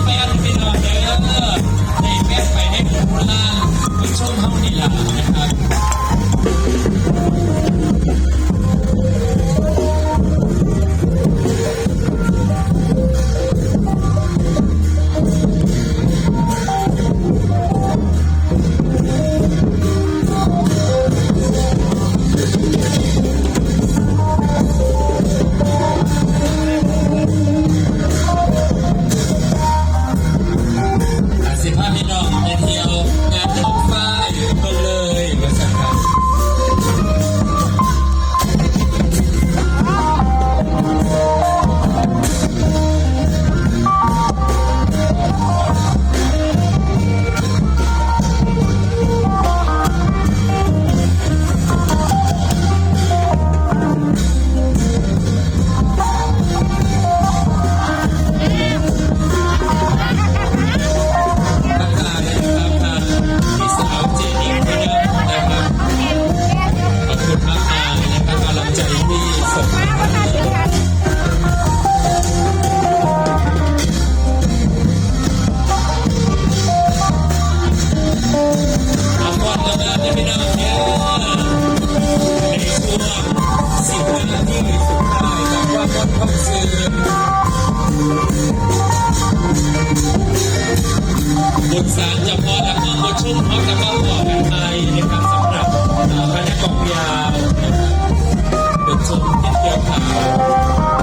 แฟนพี่น้องเด้อในแม่ไปให้ผมล่าไปชมเฮานี่ล่ะนะครับพี่น้องไปเที่ยวงานท้องฟ้าอยู่กันเลยมาสักครั้งบุญสารจะพอแล้วก็บุญชุ่มพร้อมกับก็บอกกันไปนะครับสำหรับคณะกองยาวบุญชุ่มทิศเดียวขาว